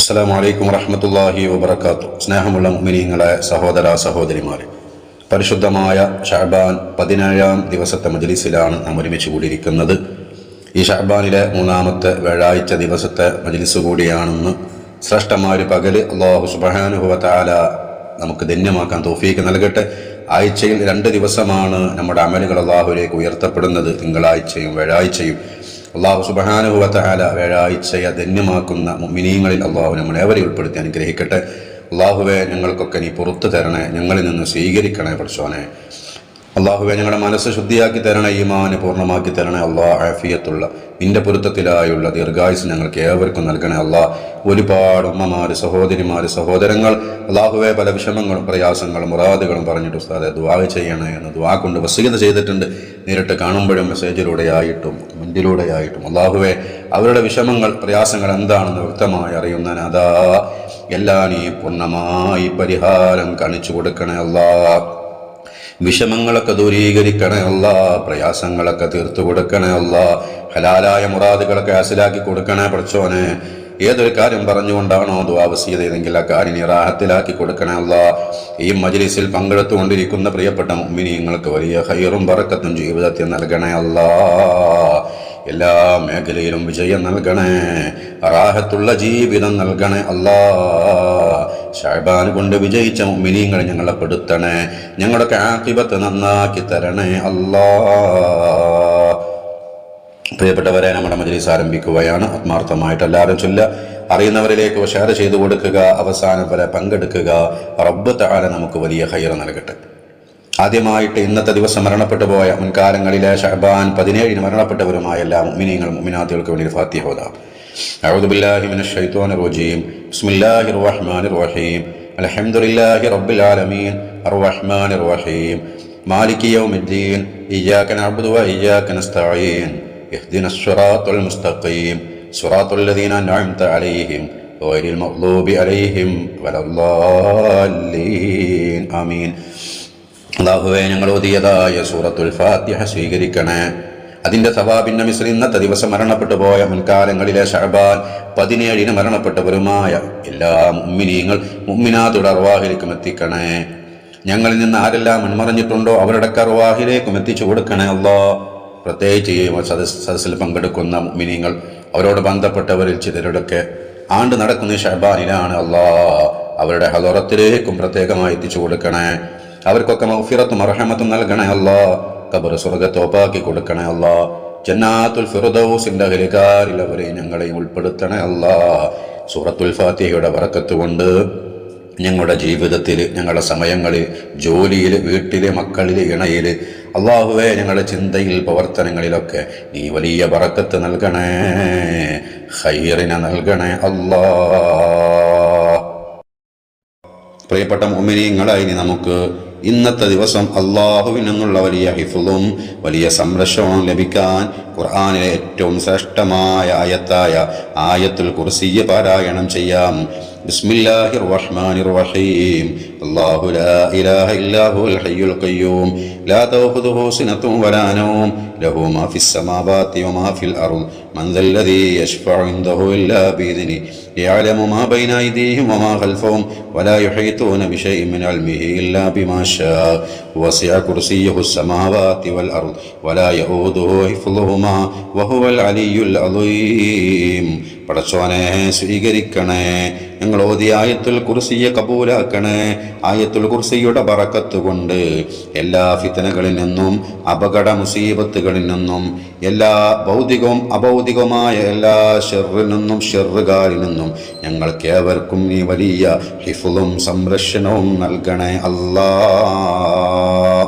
അസ്സലാമു അലൈക്കും വറഹ്മത്തുള്ളാഹി വബറകാതുഹു. സ്നേഹമുള്ള മുഅ്മിനീങ്ങളെ, സഹോദര സഹോദരിമാരെ, പരിശുദ്ധമായ ഷഅബാൻ 17-ാം ദിവസത്തെ മജ്ലിസിലാണ് നാം ഒരുമിച്ച് കൂടിയിരിക്കുന്നത്. ഈ ഷഅബാനിലെ 3-ാമത്തെ വ്യാഴാഴ്ച ദിവസത്തെ മജ്ലിസ് കൂടിയാണെന്ന് ശ്രേഷ്ഠമായ ഒരു പകല് അല്ലാഹു സുബ്ഹാനഹു വ തആല നമുക്ക് ധന്യമാക്കാൻ തൗഫീഖ് നൽകട്ടെ. ആഴ്ചയിൽ 2 ദിവസമാണ് നമ്മുടെ അമലുകൾ അല്ലാഹുവിലേക്ക് ഉയർത്തപ്പെടുന്നത്, തിങ്കളാഴ്ചയും വ്യാഴാഴ്ചയും. അല്ലാഹു സുബ്ഹാനഹു വ തആല വ്യാഴാഴ്ചയെ ധന്യമാക്കുന്ന മുഅ്മിനീങ്ങളിൽ അല്ലാഹു നമ്മളേവരെ ഉൾപ്പെടുത്തി അനുഗ്രഹിക്കട്ടെ. അല്ലാഹുവേ, ഞങ്ങൾക്കൊക്കെ നീ പുറത്തു തരണേ, ഞങ്ങളിൽ നിന്ന് സ്വീകരിക്കണേ പടച്ചോനെ. അല്ലാഹുവേ, ഞങ്ങളുടെ മനസ്സ് ശുദ്ധിയാക്കി തരണേ, ഈമാന് പൂർണ്ണമാക്കി തരണേ. അല്ലാഹ് ആഫിയത്തുള്ള നിന്റെ പൊരുത്തത്തിലായുള്ള ദീർഘായുസ് ഞങ്ങൾക്ക് ഏവർക്കും നൽകണേ. അല്ലാഹ്, ഒരുപാട് ഉമ്മമാര്, സഹോദരിമാര്, സഹോദരങ്ങൾ അല്ലാഹുവേ പല വിഷമങ്ങളും പ്രയാസങ്ങളും മുറാദുകളും പറഞ്ഞിട്ട് ഉസ്താദെ ദുആ ചെയ്യണേ എന്ന് ദുആ കൊണ്ട് വസീയത്ത് ചെയ്തിട്ടുണ്ട്. നേരിട്ട് കാണുമ്പോഴും മെസ്സേജിലൂടെയായിട്ടും കമന്റിലൂടെയായിട്ടും അല്ലാഹുവേ അവരുടെ വിഷമങ്ങൾ പ്രയാസങ്ങൾ എന്താണെന്ന് വ്യക്തമായി അറിയുന്ന അതാ എല്ലാം നീ പൂർണ്ണമായി പരിഹാരം കാണിച്ചു കൊടുക്കണേ. അല്ലാഹ്, വിഷമങ്ങളൊക്കെ ദൂരീകരിക്കണേ. അല്ലാഹ്, പ്രയാസങ്ങളൊക്കെ തീർത്തു കൊടുക്കണേ. അല്ലാഹ്, ഹലാലായ മുറാദുകളൊക്കെ ഹാസിലാക്കി കൊടുക്കണേ പടച്ചോനെ. ഏതൊരു കാര്യം പറഞ്ഞുകൊണ്ടാണോ ദുആ വസിയത്ത് ചെയ്തെങ്കിൽ ആ കാര്യം റാഹത്തിലാക്കി കൊടുക്കണേ. അല്ലാഹ്, ഈ മജ്ലിസിൽ പങ്കെടുത്തുകൊണ്ടിരിക്കുന്ന പ്രിയപ്പെട്ട മുഅ്മിനീങ്ങൾക്ക് വലിയ ഖൈറും ബറക്കത്തും ജീവിതത്തിൽ നൽകണേ. അല്ലാഹ്, എല്ലാ മേഖലയിലും വിജയം നൽകണേ, റാഹത്തുള്ള ജീവിതം നൽകണേ. അല്ലാഹ്, ശഅബാൻ കൊണ്ട് വിജയിച്ച മുഅ്മിനീങ്ങളെ ഞങ്ങളെ പെടുത്തണേ, ഞങ്ങളുടെ ആഖിബത്ത് നന്നാക്കി തരണേ. അല്ലാഹ്, പ്രിയപ്പെട്ടവരെ, നമ്മുടെ മജ്ലിസ് ആരംഭിക്കുകയാണ്. ആത്മാർത്ഥമായിട്ട് എല്ലാവരും ചൊല്ലുക, അറിയുന്നവരിലേക്ക് ഷെയർ ചെയ്തു കൊടുക്കുക, അവസാനം വരെ പങ്കെടുക്കുക. റബ്ബ് തആല നമുക്ക് വലിയ ഖൈർ നൽകട്ടെ. ആദ്യമായിട്ട് ഇന്നത്തെ ദിവസം മരണപ്പെട്ടു പോയ മുൻകാലങ്ങളിലെ ഷഅബാൻ 17-ന് മരണപ്പെട്ടവരുമായ എല്ലാ മുഅ്മിനീങ്ങളും മുഅ്മിനാത്തുകൾക്ക് വേണ്ടി ഫാത്തിഹ ഓതാം. അഊദു ബില്ലാഹി മിനശ് ശൈത്വാനിർ റജീം. ബിസ്മില്ലാഹിർ റഹ്മാനിർ റഹീം. അൽഹംദുലില്ലാഹി റബ്ബിൽ ആലമീൻ അർറഹ്മാനിർ റഹീം മാലികി യൗമിദ്ദീൻ ഇയ്യാക നഅ്ബുദു വ ഇയ്യാക നസ്തഈൻ ഇഹ്ദിനസ് സിറാത്തൽ മുസ്തഖീം സിറാത്തൽ ലദീന അൻഅംത അലൈഹിം ഗൈറിൽ മഗ്ദൂബി അലൈഹിം വലദ്ദാല്ലീൻ. ആമീൻ. അല്ലാഹുവേ, ഞങ്ങൾ ഓതിയതായ സൂറത്തുൽ ഫാത്തിഹ സ്വീകരിക്കണേ. അതിന്റെ സവാബിന്റെ മിസ്ൽ ഇന്നത്തെ ദിവസം മരണപ്പെട്ടു പോയ മുൻകാലങ്ങളിലെ ഷഅബാൻ 17-ന് മരണപ്പെട്ടവരുമായ എല്ലാ മുഅ്മിനീങ്ങൾ മുഅ്മിനാത്തുടെ അർവാഹിലേക്കും എത്തിക്കണേ. ഞങ്ങളിൽ നിന്ന് ആരെല്ലാം മുൻമറഞ്ഞിട്ടുണ്ടോ അവരുടെ അർവാഹിലേക്കും എത്തിച്ചു കൊടുക്കണേ. അല്ലാഹ്, പ്രത്യേകിച്ച് സദസ്സിൽ പങ്കെടുക്കുന്ന മുഅ്മിനീങ്ങൾ അവരോട് ബന്ധപ്പെട്ടവരിൽ ചിലരുടെയൊക്കെ ആണ്ട് നടക്കുന്ന ഷഅബാനിലാണ്. അല്ലാഹ്, അവരുടെ ഹളറത്തിലേക്കും പ്രത്യേകമായി എത്തിച്ചു കൊടുക്കണേ. അവർക്കൊക്കെ മഗ്ഫിറത്തും മർഹമത്തും നൽകണേ. അല്ലാഹ്, ഖബർ സ്വർഗ്ഗത്തോപ്പാക്കി കൊടുക്കണേ. അല്ലാഹ്, ജന്നാത്തുൽ ഫിർദൗസിന്റെ അഹ്ലുകാരിൽ അവരെ ഞങ്ങളെയും ഉൾപ്പെടുത്തണേ. അല്ലാഹ്, സൂറത്തുൽ ഫാത്തിഹയുടെ ബറക്കത്ത് കൊണ്ട് ഞങ്ങളുടെ ജീവിതത്തിൽ, ഞങ്ങളുടെ സമയങ്ങളിൽ, ജോലിയിൽ, വീട്ടിലെ മക്കളിൽ, ഇണയിൽ, അല്ലാഹുവേ ഞങ്ങളുടെ ചിന്തയിൽ, പ്രവർത്തനങ്ങളിലൊക്കെ നീ വലിയ ബറക്കത്ത് നൽകണേ, ഖൈറിനെ നൽകണേ. അല്ലാഹ്, പ്രിയപ്പെട്ട മുഅ്മിനീങ്ങളായി നമുക്ക് ഇന്നത്തെ ദിവസം അല്ലാഹുവിൽ നിന്നുള്ള വലിയ ഹിഫ്ളും വലിയ സംരക്ഷണവും ലഭിക്കാൻ ഖുർആനിലെ ഏറ്റവും ശ്രേഷ്ഠമായ ആയത്തായ ആയത്തുൽ കുർസിയ്യ പാരായണം ചെയ്യാം. ബിസ്മില്ലാഹിർ റഹ്മാനിർ റഹീം. അല്ലാഹു ലാ ഇലാഹ ഇല്ലാ ഹുവൽ ഹയ്യുൽ ഖയ്യൂം ലാ തഅഖുദുഹു സിനത്തുൻ വലാ നൗം ലഹു മാ ഫിസ് സമാവാതി വമാ ഫിൽ അർദ് മൻ ദല്ലദീ യശ്ഫഉ ഇൻദഹു ഇല്ലാ ബിഇദ്നിഹി യഅലമു മാ ബൈന അയ്ദീഹിം വമാ ഖൽഫഹും വലാ യുഹീതൂന ബിശൈഇൻ മിൻ ഇൽമിഹി ഇല്ലാ ബിമാ ശാഅ വസിഅ കുർസിയ്യുഹു സമാവാതി വൽ അർദ് വലാ യഊദുഹു ഹിഫ്ളുഹുമാ വഹുവൽ അലിയ്യുൽ അളീം. പടച്ചോനെ, സ്വീകരിക്കണേ. ഞങ്ങൾ ഓതിയ ആയത്തുൽ കുർസിയെ കബൂലാക്കണേ. ആയത്തുൽ കുർസിയുടെ ബറക്കത്ത് കൊണ്ട് എല്ലാ ഫിത്നകളിൽ നിന്നും, അപകട മുസീബത്തുകളിൽ നിന്നും, എല്ലാ ഭൗതികവും അഭൗതികവുമായ എല്ലാ ഷർറിൽ നിന്നും, ഷർറുകാരിൽ നിന്നും ഞങ്ങൾക്ക് ഏവർക്കും നീ വലിയ ഹിഫ്ളും സംരക്ഷണവും നൽകണേ. അല്ലാഹ്,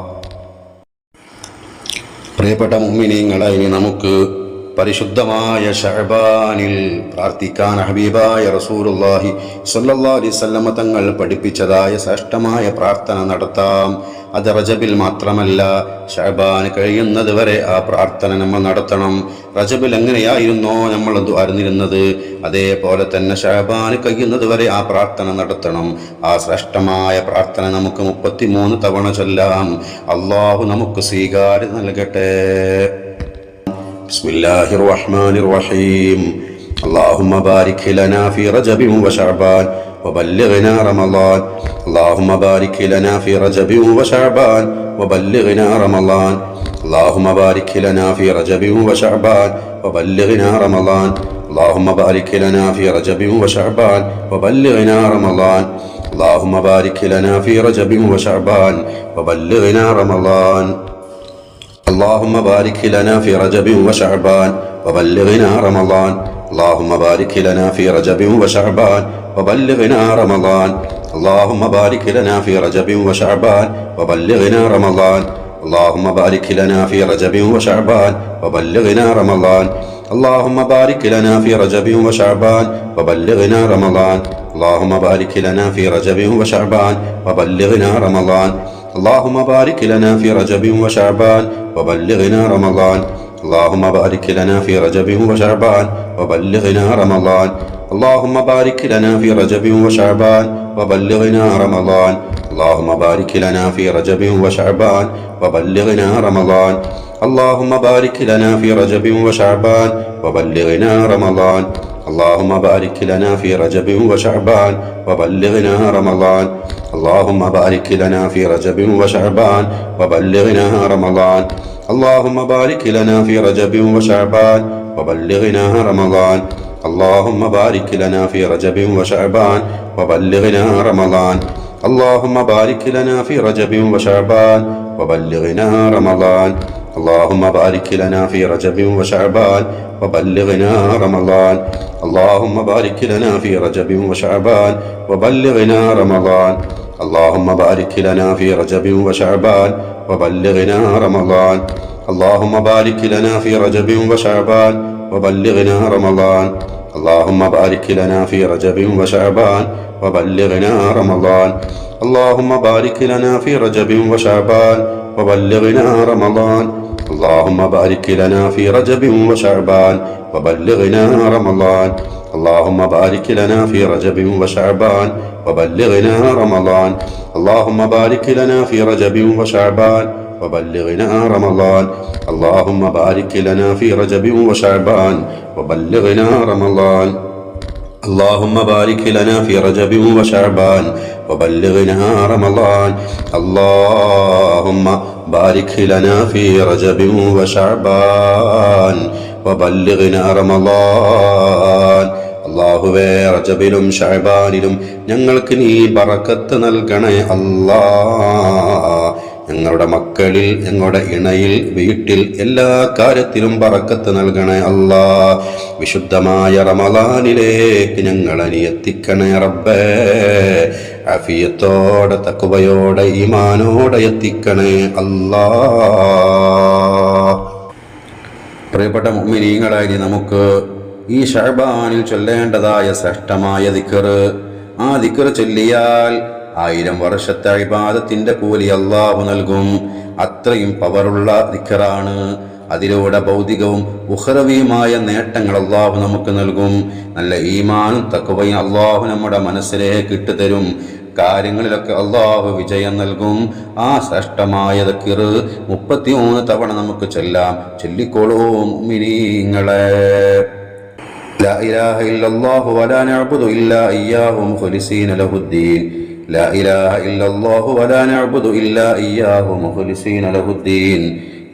പ്രിയപ്പെട്ട മുഅ്മിനീങ്ങളായി നമുക്ക് പരിശുദ്ധമായ ഷഅബാനിൽ പ്രാർത്ഥിക്കാൻ ഹബീബായ റസൂലുള്ളാഹി സ്വല്ലല്ലാഹു അലൈഹി വസല്ലം തങ്ങൾ പഠിപ്പിച്ചതായ ശ്രേഷ്ഠമായ പ്രാർത്ഥന നടത്താം. അത് റജബിൽ മാത്രമല്ല, ഷഅബാൻ കഴിയുന്നത് വരെ ആ പ്രാർത്ഥന നമ്മൾ നടത്തണം. റജബിൽ എങ്ങനെയായിരുന്നോ നമ്മൾ അറിഞ്ഞിരുന്നത്, അതേപോലെ തന്നെ ഷഅബാൻ കഴിയുന്നത് വരെ ആ പ്രാർത്ഥന നടത്തണം. ആ ശ്രേഷ്ഠമായ പ്രാർത്ഥന നമുക്ക് 33 തവണ ചൊല്ലാം. അല്ലാഹു നമുക്ക് സ്വീകാര്യത നൽകട്ടെ. ബിസ്മില്ലാഹിർ റഹ്മാനിർ റഹീം. اللهم بارك لنا في رجب وشعبان وبلغنا رمضان اللهم بارك لنا في رجب وشعبان وبلغنا رمضان اللهم بارك لنا في رجب وشعبان وبلغنا رمضان اللهم بارك لنا في رجب وشعبان وبلغنا رمضان اللهم بارك لنا في رجب وشعبان وبلغنا رمضان اللهم بارك لنا في رجب وشعبان وبلغنا رمضان اللهم بارك لنا في رجب وشعبان وبلغنا رمضان اللهم بارك لنا في رجب وشعبان وبلغنا رمضان اللهم بارك لنا في رجب وشعبان وبلغنا رمضان اللهم بارك لنا في رجب وشعبان وبلغنا رمضان اللهم بارك لنا في رجب وشعبان وبلغنا رمضان اللهم بارك لنا في رجب وشعبان وبلغنا رمضان اللهم بارك لنا في رجب وشعبان وبلغنا رمضان اللهم بارك لنا في رجب وشعبان وبلغنا رمضان اللهم بارك لنا في رجب وشعبان وبلغنا رمضان اللهم بارك لنا في رجب وشعبان وبلغنا رمضان اللهم بارك لنا في رجب وشعبان وبلغنا رمضان اللهم بارك لنا في رجب وشعبان وبلغنا رمضان اللهم بارك لنا في رجب وشعبان وبلغنا رمضان اللهم بارك لنا في رجب وشعبان وبلغنا رمضان اللهم بارك لنا في رجب وشعبان وبلغنا رمضان اللهم بارك لنا في رجب وشعبان وبلغنا رمضان اللهم بارك لنا في رجب وشعبان وبلغنا رمضان اللهم بارك لنا في رجب وشعبان وبلغنا رمضان اللهم بارك لنا في رجب وشعبان وبلغنا رمضان اللهم بارك لنا في رجب وشعبان وبلغنا رمضان اللهم بارك لنا في رجب وشعبان وبلغنا رمضان اللهم بارك لنا في رجب وشعبان وبلغنا رمضان اللهم بارك لنا في رجب وشعبان وبلغنا رمضان اللهم بارك لنا في رجب وشعبان وبلغنا رمضان اللهم بارك لنا في رجب وشعبان وبلغنا رمضان اللهم بارك لنا في رجب وشعبان وبلغنا رمضان اللهم بارك لنا في رجب وشعبان وبلغنا رمضان അല്ലാഹുവേ റജബിലും ശഅബാനിലും ഞങ്ങൾക്ക് നീ ബറക്കത്ത് നൽകണേ അല്ലാഹ് ഞങ്ങളുടെ മക്കളിൽ ഞങ്ങളുടെ ഇണയിൽ വീട്ടിൽ എല്ലാ കാര്യത്തിലും ബറക്കത്ത് നൽകണേ അല്ലാഹ് വിശുദ്ധമായ റമളാനിലേക്ക് ഞങ്ങളെ നീ എത്തിക്കണേ റബ്ബേ ആഫിയത്തോടെ തഖ്വയോടെ ഈമാനോടെ എത്തിക്കണേ അല്ലാഹ് പ്രിയപ്പെട്ട മുഅ്മിനീങ്ങളായി നമുക്ക് ഈ ശഅബാനിൽ ചൊല്ലേണ്ടതായ ശ്രേഷ്ഠമായ ദിക്ർ ആ ദിക്ർ ചൊല്ലിയാൽ 1000 വർഷത്തെ ഇബാദത്തിന്റെ കൂലി അല്ലാഹു നൽകും അത്രയും പവറുള്ള ദിക്റാണ് അതിലൂടെ ഭൗതികവും ഉഖറവിയുമായ നേട്ടങ്ങൾ അല്ലാഹു നമുക്ക് നൽകും നല്ല ഈമാനും തഖ്വയും അല്ലാഹു നമ്മുടെ മനസ്സിലേക്ക് ഇട്ടുതരും കാര്യങ്ങളിലൊക്കെ അല്ലാഹു വിജയം നൽകും ആ ശ്രേഷ്ഠമായ ദിക്ർ 33 തവണ നമുക്ക് ചൊല്ലാം ചൊല്ലിക്കോളൂ മുഅ്മിനീങ്ങളെ لا إله إلا الله ولا نعبد إلا إياه مخلصين له الدين لا إله إلا الله ولا نعبد إلا إياه مخلصين له الدين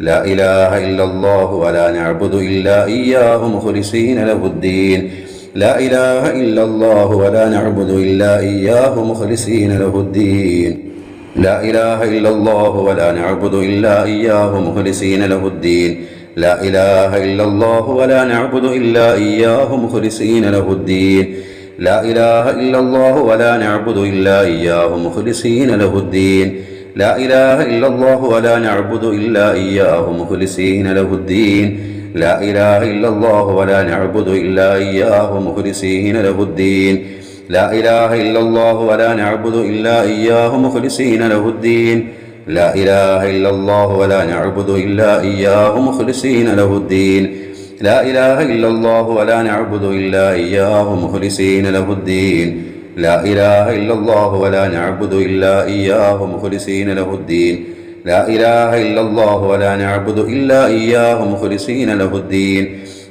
لا إله إلا الله ولا نعبد إلا إياه مخلصين له الدين لا إله إلا الله ولا نعبد إلا إياه مخلصين له الدين لا إله إلا الله ولا نعبد إلا إياه مخلصين له الدين لا إله إلا الله ولا نعبد إلا إياه مخلصين له الدين لا إله إلا الله ولا نعبد إلا إياه مخلصين له الدين لا إله إلا الله ولا نعبد إلا إياه مخلصين له الدين لا إله إلا الله ولا نعبد إلا إياه مخلصين له الدين لا إله إلا الله ولا نعبد إلا إياه مخلصين له الدين لا إله إلا الله ولا نعبد إلا إياه مخلصين له الدين لا إله إلا الله ولا نعبد إلا إياه مخلصين له الدين لا إله إلا الله ولا نعبد إلا إياه مخلصين له الدين لا إله إلا الله ولا نعبد إلا إياه مخلصين له الدين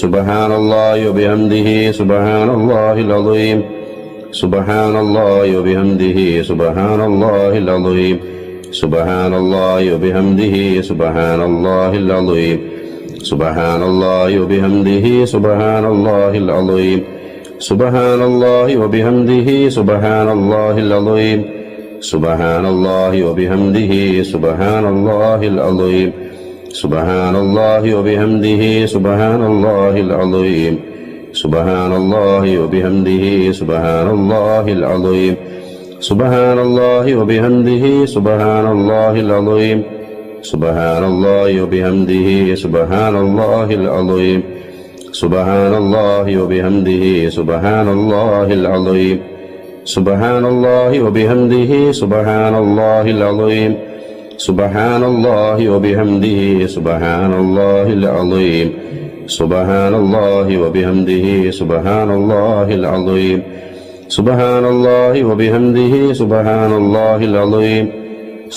സുബ്ഹാനല്ലാഹി വബിഹംദിഹി സുബ്ഹാനല്ലാഹിൽ അദീം സുബ്ഹാനല്ലാഹി വബിഹംദിഹി സുബ്ഹാനല്ലാഹിൽ അദീം സുബ്ഹാനല്ലാഹി വബിഹംദിഹി സുബ്ഹാനല്ലാഹിൽ അദീം സുബ്ഹാനല്ലാഹി വബിഹംദിഹി സുബ്ഹാനല്ലാഹിൽ അദീം സുബ്ഹാനല്ലാഹി വബിഹംദിഹി സുബ്ഹാനല്ലാഹിൽ അദീം സുബ്ഹാനല്ലാഹി വബിഹംദിഹി സുബ്ഹാനല്ലാഹിൽ അദീം സുബ്ഹാനല്ലാഹി വബിഹംദിഹി സുബ്ഹാനല്ലാഹിൽ അദീം സുബ്ഹാനല്ലാഹി വബിഹംദിഹി സുബ്ഹാനല്ലാഹിൽ അദീം സുബ്ഹാനല്ലാഹി വബിഹംദിഹി സുബ്ഹാനല്ലാഹിൽ അദീം സുബ്ഹാനല്ലാഹി വബിഹംദിഹി സുബ്ഹാനല്ലാഹിൽ അദീം സുബ്ഹാനല്ലാഹി വബിഹംദിഹി സുബ്ഹാനല്ലാഹിൽ അദീം സുബ്ഹാനല്ലാഹി വബിഹംദിഹി സുബ്ഹാനല്ലാഹിൽ അദീം സുബ്ഹാനല്ലാഹി വബിഹംദിഹി സുബ്ഹാനല്ലാഹിൽ അദീം സുബ്ഹാനല്ലാഹി വബിഹംദിഹി സുബ്ഹാനല്ലാഹിൽ അദീം സുബ്ഹാനല്ലാഹി വബിഹംദിഹി സുബ്ഹാനല്ലാഹിൽ അദീം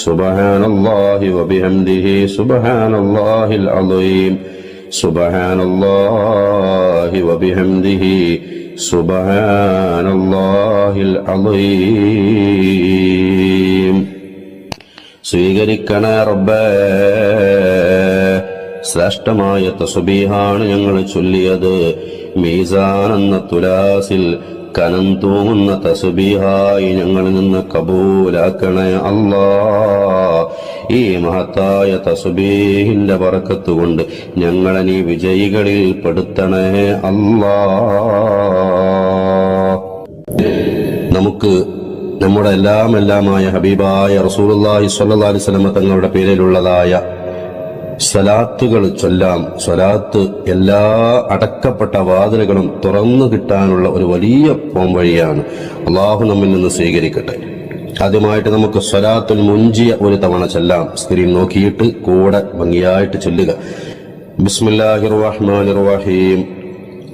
സുബ്ഹാനല്ലാഹി വബിഹംദിഹി സുബ്ഹാനല്ലാഹിൽ അദീം സുബ്ഹാനല്ലാഹി വബിഹംദിഹി സുബ്ഹാനല്ലാഹിൽ അദീം. സ്വീകരിക്കണേ റബ്ബേ, ശ്രേഷ്ഠമായ തസ്ബീഹാണ് ഞങ്ങൾ ചൊല്ലിയത്. മീസാൻ എന്ന തുലാസിൽ കനം തൂങ്ങുന്ന തസ്ബീഹായി ഞങ്ങളിൽ നിന്ന് കബൂലാക്കണേ അല്ലാ. ഈ മഹത്തായ തസ്ബീഹിന്റെ ബറക്കത്ത് കൊണ്ട് ഞങ്ങളെ നീ വിജയികളിൽ പെടുത്തണേ അല്ലാ. നമുക്ക് നമ്മുടെ എല്ലാമായ ഹബീബായ റസൂലുള്ളാഹി സ്വല്ലല്ലാഹി അലൈഹി വസല്ലം തങ്ങളുടെ പേരിലുള്ളതായ സ്വലാത്തുകൾ ചൊല്ലാം. സ്വലാത്ത് എല്ലാ അടക്കപ്പെട്ട വാതിലുകളും തുറന്നു കിട്ടാനുള്ള ഒരു വലിയ പോംവഴിയാണ്. അള്ളാഹു നമ്മിൽ നിന്ന് സ്വീകരിക്കട്ടെ. ആദ്യമായിട്ട് നമുക്ക് സ്വലാത്തുൽ മുൻജിയ ഒരു തവണ ചൊല്ലാം. സ്ക്രീൻ നോക്കിയിട്ട് കൂടെ ഭംഗിയായിട്ട് ചൊല്ലുക. ബിസ്മില്ലാഹിർ റഹ്മാനിർ റഹീം.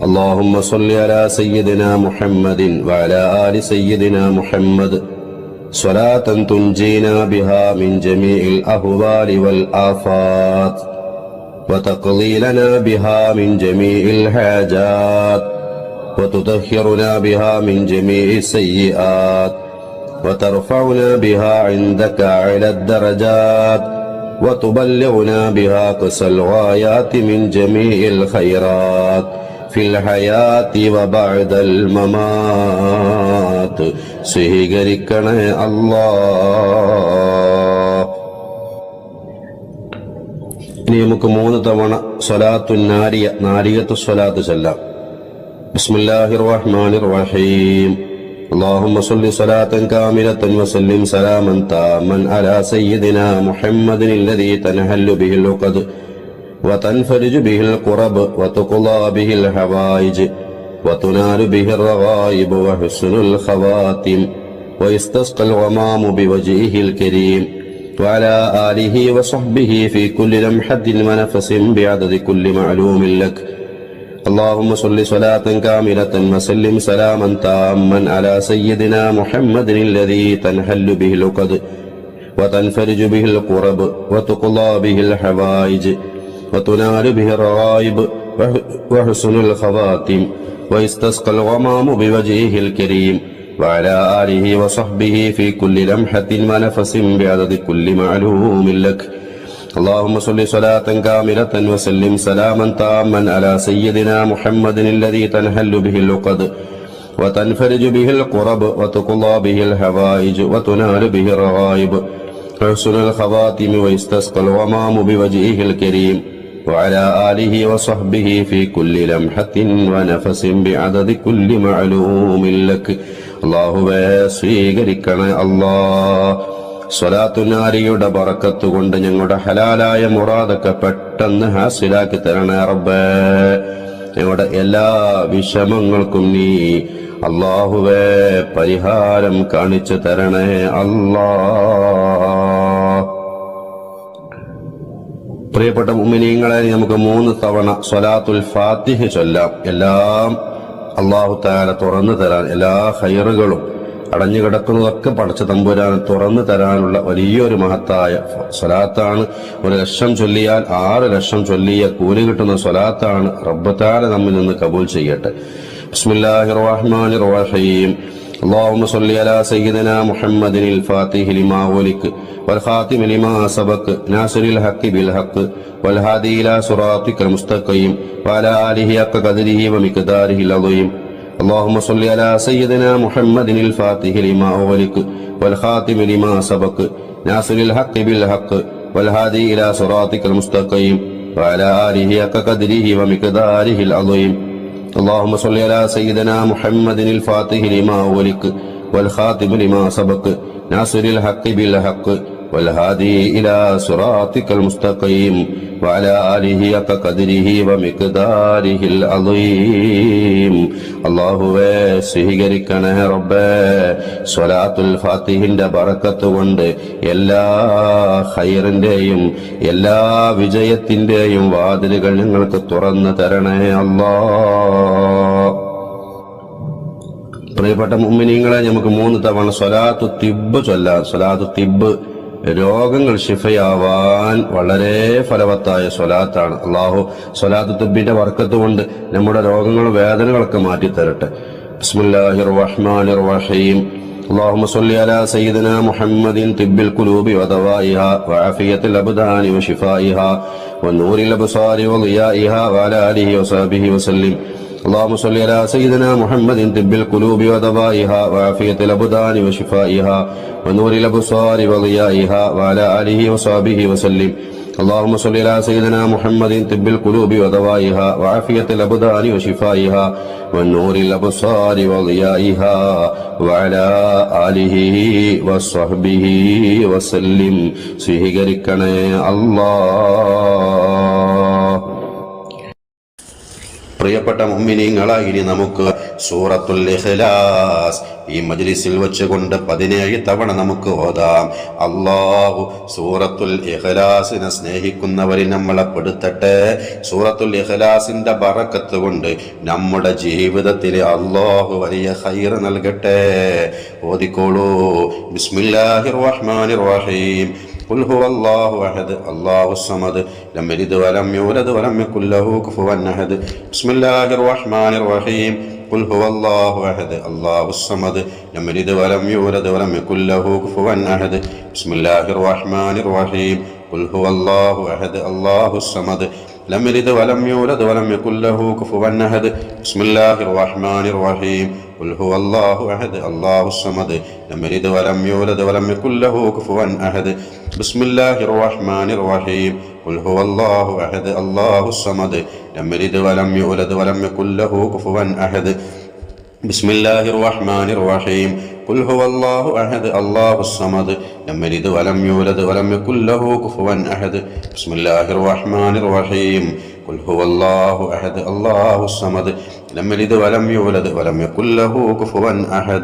اللهم صل على سيدنا محمد وعلى آل سيدنا محمد صلاة تنجينا بها من جميع الأهوال والآفات وتقضي لنا بها من جميع الحاجات وتطهرنا بها من جميع السيئات وترفعنا بها عندك على الدرجات وتبلغنا بها أقصى الغايات من جميع الخيرات في الحياة وبعد الممات. സ്വീകരിക്കണേ അല്ലാഹ്. ഇനി നമുക്ക് 3 തവണ സ്വലാത്തു നാരിയത്തു സ്വലാത്ത് ചൊല്ലാം. ബിസ്മില്ലാഹിർ റഹ്മാനിർ റഹീം. اللهم صل صلاة كاملة وسلم سلاما تاما على سيدنا محمد الذي تنحل به العقد وتنفرج به الكرب وتقضى به الحوائج وتنال به الرغائب وحسن الخواتم ويستسقى الغمام بوجهه الكريم وعلى آله وصحبه في كل لمحة ونفس بعدد كل معلوم لك. اللهم صل صلاة كاملة وسلم سلاما تاما على سيدنا محمد الذي تنحل به العقد وتنفرج به الكرب وتقضى به الحوائج وتنال به الرغائب وحسن الخواتم ويستسقى الغمام بوجهه الكريم وعلى آله وصحبه في كل لمحة ونفس بعدد كل معلوم لك. اللهم صل صلاة كاملة وسلم سلاما تاما على سيدنا محمد الذي تنحل به العقد وتنفرج به الكرب وتقضى به الحوائج وتنال به الرغائب وحسن الخواتم ويستسقى الغمام بوجهه الكريم وعلى آله وصحبه في كل لمحة ونفس بعدد كل معلوم لك. അല്ലാഹുവേ, സ്വീകരിക്കണേ അല്ലാഹ്. സ്വലാത്തു നാരിയുടെ ബറക്കത്ത് കൊണ്ട് ഞങ്ങളുടെ ഹലാലായ മുറാദൊക്കെ പെട്ടെന്ന് ഹാസിലാക്കി തരണേ റബ്ബേ. ഞങ്ങളുടെ എല്ലാ വിഷമങ്ങൾക്കും നീ അല്ലാഹുവേ പരിഹാരം കാണിച്ചു തരണേ അല്ലാഹ്. പ്രിയപ്പെട്ട മുഅ്മിനീങ്ങളെ, നമുക്ക് 3 തവണ സ്വലാത്തുൽ ഫാത്തിഹ ചൊല്ലാം. എല്ലാം അല്ലാഹു തആല തുറന്നു തരാൻ എല്ലാ ഖൈറുകളും അടഞ്ഞു കിടക്കുന്നതൊക്കെ പടച്ച തമ്പുരാൻ തുറന്നു തരാനുള്ള വലിയൊരു മഹത്തായ സ്വലാത്താണ്. 1,00,000 ചൊല്ലിയാൽ 6,00,000 ചൊല്ലിയ കൂലി കിട്ടുന്ന സ്വലാത്താണ്. റബ്ബ് തആല നമ്മിൽ നിന്ന് കബൂൽ ചെയ്യട്ടെ. ബിസ്മില്ലാഹിർ റഹ്മാനിർ റഹീം. اللهم صل على سيدنا محمد الفاتح لما أغلق والخاتم لما سبق ناصر الحق بالحق والهادي إلى صراطك المستقيم وعلى آله حق قدره ومقداره العظيم. اللهم صل على سيدنا محمد الفاتح لما أغلق والخاتم لما سبق ناصر الحق بالحق والهادي إلى صراطك المستقيم وعلى آله حق قدره ومقداره العظيم. اللهم صل على سيدنا محمد الفاتح لما أغلق والخاتم لما سبق ناصر الحق بالحق والهادي إلى صراطك المستقيم وعلى آله حق قدره ومقداره العظيم. അല്ലാഹുവേ സ്വീകരിക്കണേ റബ്ബേ. സ്വലാത്തുൽ ഫാത്തിഹിന്റെ ബറക്കത്ത് കൊണ്ട് എല്ലാ ഖൈറിന്റെയും എല്ലാ വിജയത്തിന്റെയും വാതിലുകൾ ഞങ്ങൾക്ക് തുറന്നു തരണേ അല്ലാഹ്. പ്രിയപ്പെട്ട മുഅ്മിനീങ്ങളെ, നമുക്ക് 3 തവണ സ്വലാത്തു തിബ്ബ് ചൊല്ലാം. സ്വലാത്തു തിബ്ബ് രോഗങ്ങൾ ശിഫയാവാൻ വളരെ ഫലവത്തായ സ്വലാത്താണ്. അല്ലാഹു സ്വലാത്തു തിബ്ബിന്റെ ബർക്കത്ത് കൊണ്ട് നമ്മുടെ രോഗങ്ങളും വേദനകളൊക്കെ മാറ്റിത്തരട്ടെ. ബിസ്മില്ലാഹിർ റഹ്മാനിർ റഹീം. اللهم صل على سيدنا محمد طب القلوب ودوائها وعافية الأبدان وشفائها ونور الأبصار وضيائها وعلى آله وصحبه وسلم. اللهم صل على سيدنا محمد طب القلوب ودوائها وعافية الأبدان وشفائها ونور الأبصار وضيائها وعلى آله وصحبه وسلم. اللهم صل على سيدنا محمد طب القلوب ودوائها وعافية الأبدان وشفائها ونور الأبصار وضيائها وعلى آله وصحبه وسلم. സ്വീകരിക്കണേ അല്ലാഹ്. പ്രിയപ്പെട്ട മുഅ്മിനീങ്ങളെ, ഇനി നമുക്ക് സൂറത്തുൽ ഇഖ്ലാസ് ഈ മജ്ലിസിൽ വെച്ചുകൊണ്ട് 17 തവണ നമുക്ക് ഓതാം. അല്ലാഹു സൂറത്തുൽ ഇഖ്ലാസിനെ സ്നേഹിക്കുന്നവരിൽ നമ്മളെ പെടുത്തട്ടെ. സൂറത്തുൽ ഇഖ്ലാസിന്റെ ബറക്കത്ത് കൊണ്ട് നമ്മുടെ ജീവിതത്തിൽ അല്ലാഹു വലിയ ഖൈർ നൽകട്ടെ. ഓതിക്കോളൂ. ബിസ്മില്ലാഹിർ റഹ്മാനിർ റഹീം. قل هو الله أحد الله الصمد لم يلد ولم يولد ولم يكن له كفوا أحد. بسم الله الرحمن الرحيم. قل هو الله أحد الله الصمد لم يلد ولم يولد ولم يكن له كفوا أحد. بسم الله الرحمن الرحيم. قل هو الله أحد الله الصمد لم يلد ولم يولد ولم يكن له كفوا أحد. بسم الله الرحمن الرحيم. قل هو الله أحد الله الصمد لم يلد ولم يولد ولم يكن له كفوا أحد. بسم الله الرحمن الرحيم. قل هو الله أحد الله الصمد لم يلد ولم يولد ولم يكن له كفوا أحد. بسم الله الرحمن الرحيم. قل هو الله أحد الله الصمد لم يلد ولم يولد ولم يكن له كفوا أحد. بسم الله الرحمن الرحيم. قل هو الله أحد الله الصمد لم يلد ولم يولد ولم يكن له كفوا أحد.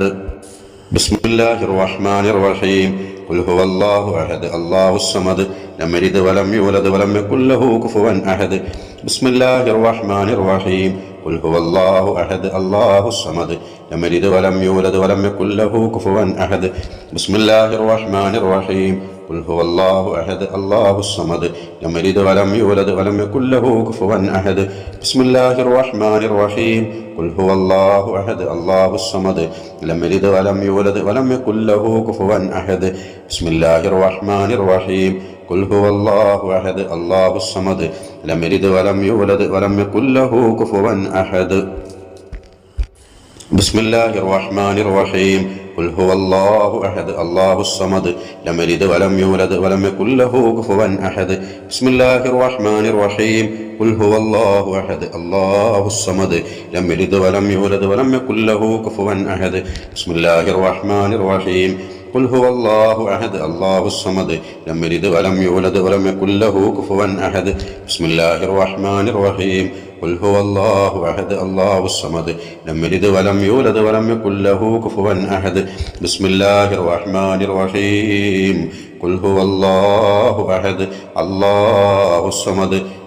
بسم الله الرحمن الرحيم. قل هو الله أحد الله الصمد لم يلد ولم يولد ولم يكن له كفوا أحد. بسم الله الرحمن الرحيم. قل هو الله أحد الله الصمد لم يلد ولم يولد ولم يكن له كفوا أحد. بسم الله الرحمن الرحيم. قل هو الله أحد الله الصمد لم يلد ولم يولد ولم يكن له كفوا أحد. بسم الله الرحمن الرحيم. قل هو الله أحد الله الصمد لم يلد ولم يولد ولم يكن له كفوا أحد. بسم الله الرحمن الرحيم. قل هو الله أحد الله الصمد لم يلد ولم يولد ولم يكن له كفوا أحد. بسم الله الرحمن الرحيم. قل هو الله أحد الله الصمد لم يلد ولم يولد ولم يكن له كفوا أحد. بسم الله الرحمن الرحيم. قل هو الله أحد الله الصمد لم يلد ولم يولد ولم يكن له كفوا أحد. بسم الله الرحمن الرحيم. قل هو الله أحد الله الصمد لم يلد ولم يولد ولم يكن له كفوا أحد. بسم الله الرحمن الرحيم. قل هو الله أحد الله الصمد لم يلد ولم يولد ولم يكن له كفوا أحد. بسم الله الرحمن الرحيم. قل هو الله أحد الله الصمد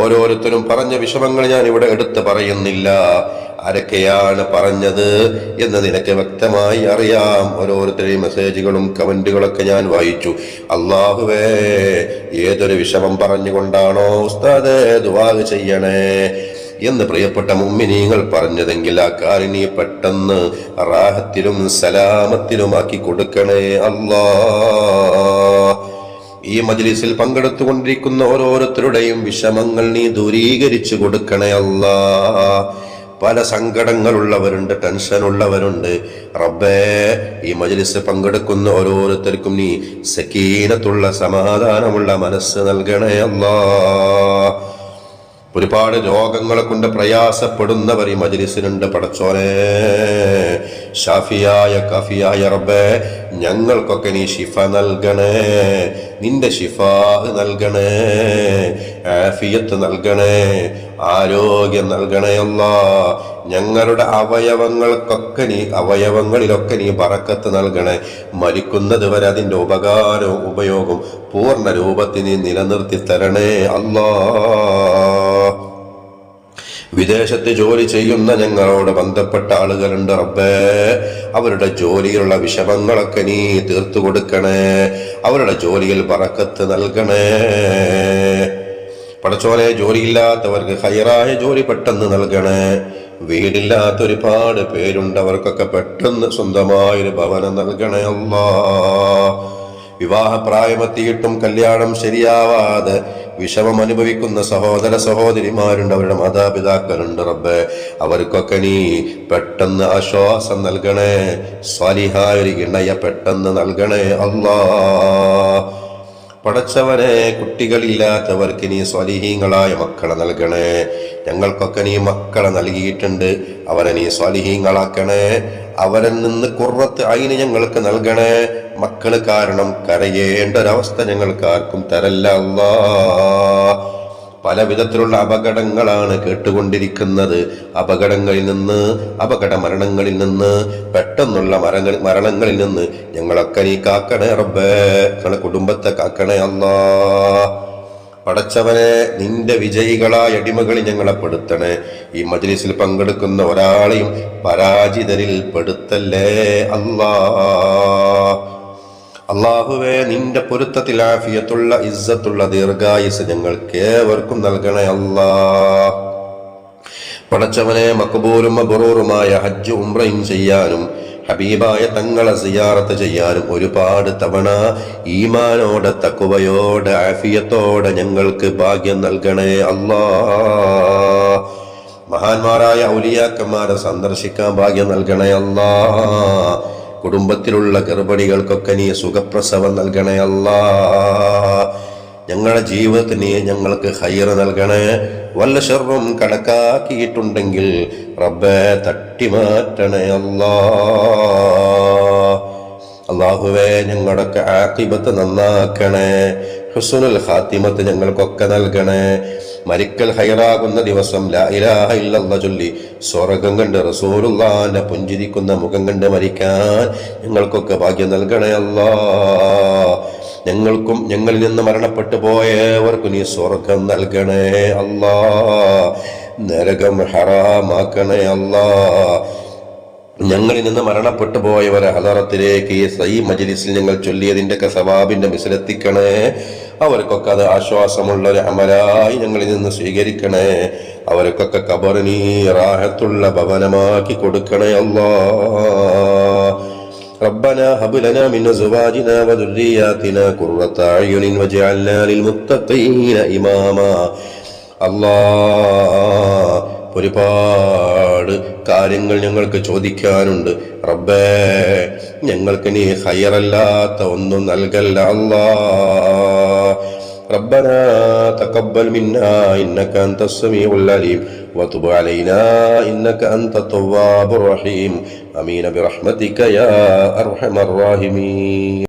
ഓരോരുത്തരും പറഞ്ഞ വിഷമങ്ങൾ ഞാൻ ഇവിടെ എടുത്ത് പറയുന്നില്ല. ആരൊക്കെയാണ് പറഞ്ഞത് എന്ന് നിനക്ക് വ്യക്തമായി അറിയാം. ഓരോരുത്തരുടെയും മെസ്സേജുകളും കമന്റുകളൊക്കെ ഞാൻ വായിച്ചു. അല്ലാഹുവേ, ഏതൊരു വിഷമം പറഞ്ഞുകൊണ്ടാണോ ഉസ്താദേ ദുആ ചെയ്യണേ എന്ന് പ്രിയപ്പെട്ട മുഅ്മിനീങ്ങൾ പറഞ്ഞതെങ്കിൽ ആ കാര്യം നീ പെട്ടെന്ന് റാഹത്തിലും സലാമത്തിലുമാക്കി കൊടുക്കണേ അല്ലാ. ഈ മജ്ലിസിൽ പങ്കെടുത്തുകൊണ്ടിരിക്കുന്ന ഓരോരുത്തരുടെയും വിഷമങ്ങൾ നീ ദൂരീകരിച്ചു കൊടുക്കണേ അല്ലാ. പല സങ്കടങ്ങളുള്ളവരുണ്ട്, ടെൻഷനുള്ളവരുണ്ട്. റബ്ബേ, ഈ മജ്ലിസ് പങ്കെടുക്കുന്ന ഓരോരുത്തർക്കും നീ സക്കീനത്തുള്ള സമാധാനമുള്ള മനസ്സ് നൽകണേ അല്ലാ. ഒരുപാട് രോഗങ്ങളെ കൊണ്ട് പ്രയാസപ്പെടുന്നവർ ഈ മജ്ലിസിലുണ്ട്. പടച്ചോനെ, ഷാഫിയായ കാഫിയായ റബ്ബേ, ഞങ്ങൾക്കൊക്കെ നീ ശിഫ നൽകണേ, നിന്റെ ശിഫാ നൽകണേ, ആഫിയത്ത് നൽകണേ, ആരോഗ്യം നൽകണേ അല്ലാ. ഞങ്ങളുടെ അവയവങ്ങളിലൊക്കെ നീ ബറക്കത്ത് നൽകണേ. മരിക്കുന്നത് വരെ അതിൻ്റെ ഉപകാരവും ഉപയോഗം പൂർണ്ണ രൂപത്തിൽ നീ നിലനിർത്തി തരണേ അല്ലാ. വിദേശത്ത് ജോലി ചെയ്യുന്ന ഞങ്ങളോട് ബന്ധപ്പെട്ട ആളുകളുണ്ട് റബ്ബേ, അവരുടെ ജോലിയിലുള്ള വിഷമങ്ങളൊക്കെ നീ തീർത്തു കൊടുക്കണേ, അവരുടെ ജോലിയിൽ ബറക്കത്ത് നൽകണേ. പടച്ചോനെ, ജോലിയില്ലാത്തവർക്ക് ഹൈറായ ജോലി പെട്ടെന്ന് നൽകണേ. വീടില്ലാത്ത ഒരുപാട് പേരുണ്ട്, അവർക്കൊക്കെ പെട്ടെന്ന് സ്വന്തമായൊരു ഭവനം നൽകണേ അല്ലാ. വിവാഹപ്രായമെത്തിയിട്ടും കല്യാണം ശരിയാവാതെ വിഷമം അനുഭവിക്കുന്ന സഹോദര സഹോദരിമാരുണ്ട്, അവരുടെ മാതാപിതാക്കളുണ്ട് റബ്ബേ, അവർക്കൊക്കെ നീ പെട്ടെന്ന് ആശ്വാസം നൽകണേ. സ്വാലിഹായ ഒരു ഇണയെ പെട്ടെന്ന് നൽകണേ അല്ലാ. പടച്ചവനെ, കുട്ടികളില്ലാത്തവർക്ക് നീ സ്വാലിഹീങ്ങളായ മക്കളെ നൽകണേ. ഞങ്ങൾക്കൊക്കെ നീ മക്കളെ നൽകിയിട്ടുണ്ട്, അവരെ നീ സ്വാലിഹീങ്ങളാക്കണേ. അവരിൽ നിന്ന് ഖുർറത്ത് ഐന് ഞങ്ങൾക്ക് നൽകണേ. മക്കള് കാരണം കരയേണ്ട ഒരവസ്ഥ ഞങ്ങൾക്ക് ആർക്കും തരല്ല അല്ലാ. പല വിധത്തിലുള്ള അപകടങ്ങളാണ് കേട്ടുകൊണ്ടിരിക്കുന്നത്. അപകട മരണങ്ങളിൽ നിന്ന്, പെട്ടെന്നുള്ള മരണങ്ങളിൽ നിന്ന് ഞങ്ങളൊക്കെ നീ കാക്കണേ റബ്ബേ, ഞങ്ങളെ കുടുംബത്തെ കാക്കണേ അല്ലാ. പടച്ചവനെ, നിന്റെ വിജയികളായ അടിമകളിൽ ഞങ്ങളെ പെടുത്തണേ. ഈ മജ്ലിസിൽ പങ്കെടുക്കുന്ന ഒരാളെയും പരാജിതരിൽ പെടുത്തല്ലേ അല്ലാ. അല്ലാഹുവേ, നിന്റെ പൊരുത്തത്തിൽ ആഫിയത്തുള്ള ഇസ്സത്തുള്ള ദീർഘായുസ് ഞങ്ങൾക്ക് ഏവർക്കും നൽകണേ അല്ലാ. പടച്ചവനെ, മഖബൂലും മബ്റൂറുമായ ഹജ്ജ് ഉംറയും ചെയ്യാനും ഹബീബായ തങ്ങളെ സിയാറത്ത് ചെയ്യാനും ഒരുപാട് തവണ ഈമാനോടെ തഖ്വയോടെ ആഫിയത്തോടെ ഞങ്ങൾക്ക് ഭാഗ്യം നൽകണേ അല്ലാ. മഹാന്മാരായ ഔലിയാക്കന്മാരെ സന്ദർശിക്കാൻ ഭാഗ്യം നൽകണേ അല്ലാ. കുടുംബത്തിലുള്ള ഗർഭിണികൾക്കൊക്കെ നീ സുഖപ്രസവം നൽകണേ അല്ലാ. ഞങ്ങളുടെ ജീവിതത്തിന് ഞങ്ങൾക്ക് ഖൈർ നൽകണേ. വല്ല ഷർറും കണക്കാക്കിയിട്ടുണ്ടെങ്കിൽ റബ്ബേ തട്ടിമാറ്റണേ അല്ലാ. അല്ലാഹുവേ, ഞങ്ങളുടെയൊക്കെ ആഖിബത്ത് നന്നാക്കണേ. ഹുസ്നുൽ ഖാത്തിമത്ത് ഞങ്ങൾക്കൊക്കെ നൽകണേ. മരിക്കൽ ഹൈറാകുന്ന ദിവസം ലാ ഇലാഹ ഇല്ലല്ലാഹ് ചൊല്ലി സ്വർഗം കണ്ട് റസൂലുള്ളാഹിന്റെ പുഞ്ചിരിക്കുന്ന മുഖം കണ്ട് മരിക്കാൻ ഞങ്ങൾക്കൊക്കെ ഭാഗ്യം നൽകണേ അല്ലാ. ഞങ്ങൾക്കും ഞങ്ങളിൽ നിന്ന് മരണപ്പെട്ടു പോയവർക്കും നീ സ്വർഗം നൽകണേ അല്ലാ. നരകം ഹറാമാക്കണേ അല്ലാ. ഞങ്ങളിൽ നിന്ന് മരണപ്പെട്ടു പോയവരെ ഹദറത്തിലേക്ക് ഈ മജ്ലിസിൽ ഞങ്ങൾ ചൊല്ലിയതിൻ്റെയൊക്കെ സവാബിന്റെ മിസ്ലെത്തിക്കണേ. അവർക്കൊക്കെ അത് ആശ്വാസമുള്ള ഒരു അമലായി ഞങ്ങളിൽ നിന്ന് സ്വീകരിക്കണേ. അവർക്കൊക്കെ ഖബറിനീ റാഹത്തുള്ള ഭവനമാക്കി കൊടുക്കണേ അല്ലാ. ربنا هب لنا من أزواجنا وذرياتنا قرة أعين واجعلنا للمتقين إماما. അല്ലാഹ്, ഒരുപാട് കാര്യങ്ങൾ ഞങ്ങൾക്ക് ചോദിക്കാനുണ്ട് റബ്ബേ. ഞങ്ങൾക്ക് നീ ഖൈറല്ലാത്ത ഒന്നും നൽകല്ല അല്ലാഹ്. ربنا تقبل منا إنك أنت السميع العليم وتب علينا إنك أنت التواب الرحيم. آمين برحمتك يا أرحم الراحمين.